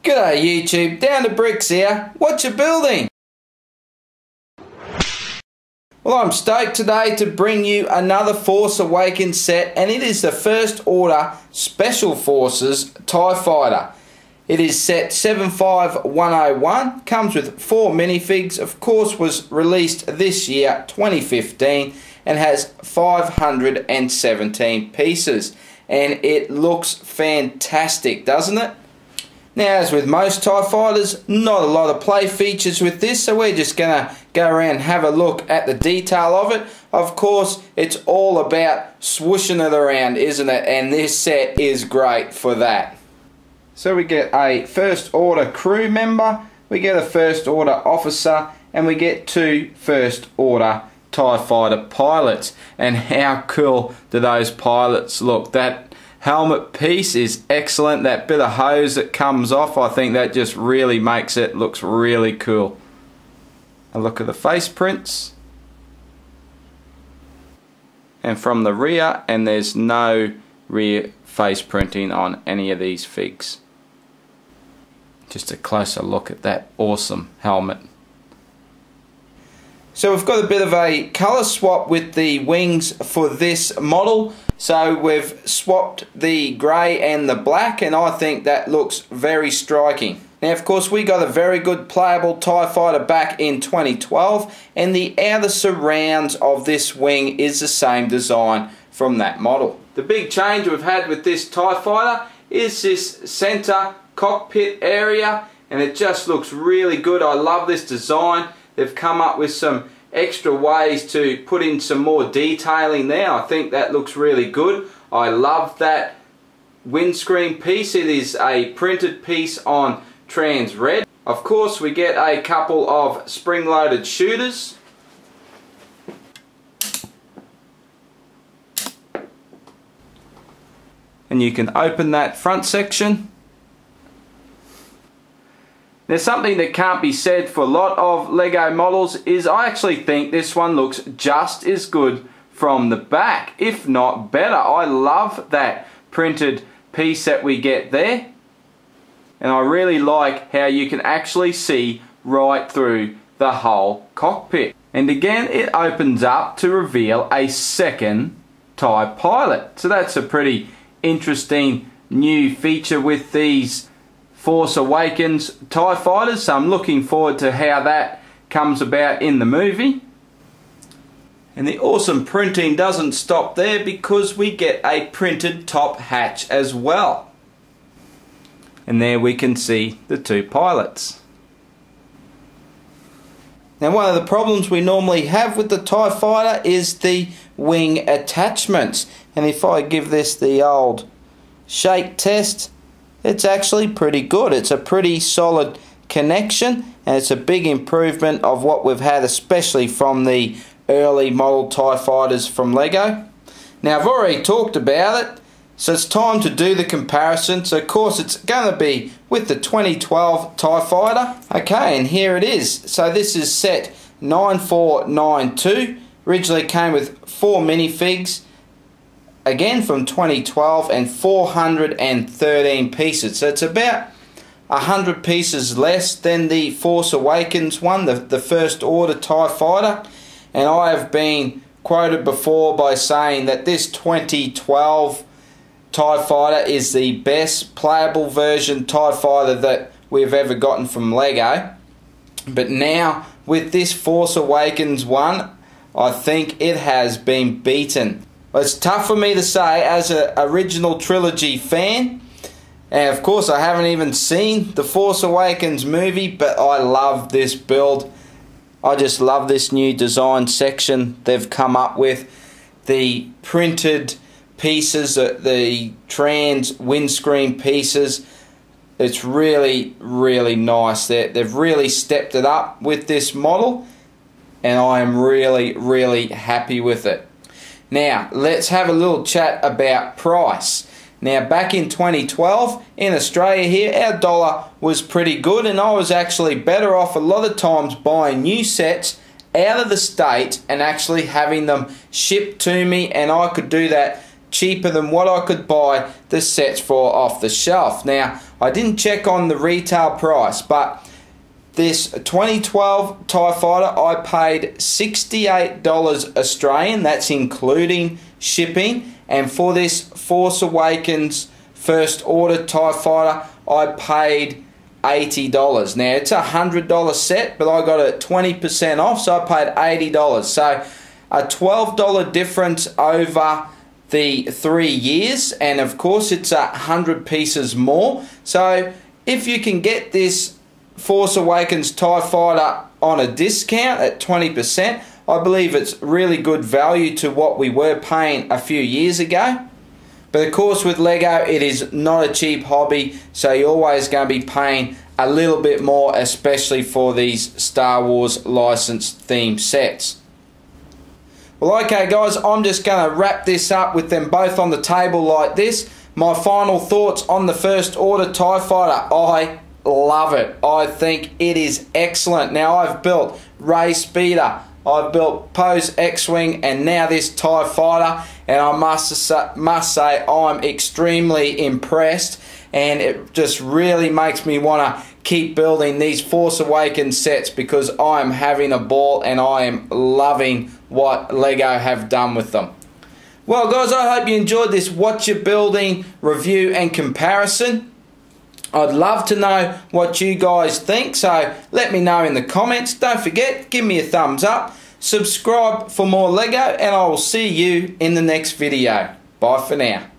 G'day YouTube, Down to Bricks here, Watcha Building. Well, I'm stoked today to bring you another Force Awakens set, and it is the First Order Special Forces TIE Fighter. It is set 75101, comes with 4 minifigs, of course was released this year, 2015, and has 517 pieces. And it looks fantastic, doesn't it? Now, as with most TIE fighters, not a lot of play features with this, so we're just going to go around and have a look at the detail of it. Of course, it's all about swooshing it around, isn't it? And this set is great for that. So we get a First Order crew member, we get a First Order officer, and we get 2 First Order TIE fighter pilots. And how cool do those pilots look? That helmet piece is excellent. That bit of hose that comes off, I think that just really makes it looks really cool. A look at the face prints. And from the rear, and there's no rear face printing on any of these figs. Just a closer look at that awesome helmet. So we've got a bit of a colour swap with the wings for this model. So we've swapped the grey and the black, and I think that looks very striking. Now, of course, we got a very good playable TIE fighter back in 2012, and the outer surrounds of this wing is the same design from that model. The big change we've had with this TIE fighter is this centre cockpit area, and it just looks really good. I love this design. They've come up with some extra ways to put in some more detailing there. I think that looks really good. I love that windscreen piece. It is a printed piece on trans red. Of course, we get a couple of spring-loaded shooters. And you can open that front section. There's something that can't be said for a lot of Lego models is I actually think this one looks just as good from the back, if not better. I love that printed piece that we get there. And I really like how you can actually see right through the whole cockpit. And again, it opens up to reveal a second TIE pilot. So that's a pretty interesting new feature with these Force Awakens TIE fighters, so I'm looking forward to how that comes about in the movie. And the awesome printing doesn't stop there, because we get a printed top hatch as well. And there we can see the 2 pilots. Now, one of the problems we normally have with the TIE fighter is the wing attachments. And if I give this the old shake test, it's actually pretty good. It's a pretty solid connection, and it's a big improvement of what we've had, especially from the early model TIE fighters from Lego. Now, I've already talked about it, so it's time to do the comparison. So of course it's going to be with the 2012 TIE fighter. Okay, and here it is. So this is set 9492. Originally came with 4 minifigs, again from 2012, and 413 pieces. So it's about 100 pieces less than the Force Awakens one, the First Order TIE fighter. And I have been quoted before by saying that this 2012 TIE fighter is the best playable version TIE fighter that we've ever gotten from Lego. But now with this Force Awakens one, I think it has been beaten. It's tough for me to say as an original trilogy fan, and of course I haven't even seen the Force Awakens movie, but I love this build. I just love this new design section they've come up with. The printed pieces, the trans windscreen pieces, it's really, really nice. They've really stepped it up with this model, and I am really, really happy with it. Now, let's have a little chat about price. Now, back in 2012, in Australia here, our dollar was pretty good, and I was actually better off a lot of times buying new sets out of the States and actually having them shipped to me, and I could do that cheaper than what I could buy the sets for off the shelf. Now, I didn't check on the retail price, but this 2012 TIE Fighter, I paid $68 Australian, that's including shipping, and for this Force Awakens First Order TIE Fighter, I paid $80. Now, it's a $100 set, but I got it 20% off, so I paid $80. So, a $12 difference over the 3 years, and of course, it's 100 pieces more. So, if you can get this Force Awakens TIE Fighter on a discount at 20%, I believe it's really good value to what we were paying a few years ago. But of course with Lego it is not a cheap hobby, so you're always going to be paying a little bit more, especially for these Star Wars licensed theme sets. Well, okay guys, I'm just going to wrap this up with them both on the table like this. My final thoughts on the First Order TIE Fighter. I love it. I think it is excellent. Now, I've built Ray Speeder, I've built Poe's X-Wing, and now this TIE Fighter, and I must say I'm extremely impressed, and it just really makes me want to keep building these Force Awakens sets because I am having a ball and I am loving what Lego have done with them. Well guys, I hope you enjoyed this Watcha Building review and comparison. I'd love to know what you guys think, so let me know in the comments. Don't forget, give me a thumbs up, subscribe for more Lego, and I will see you in the next video. Bye for now.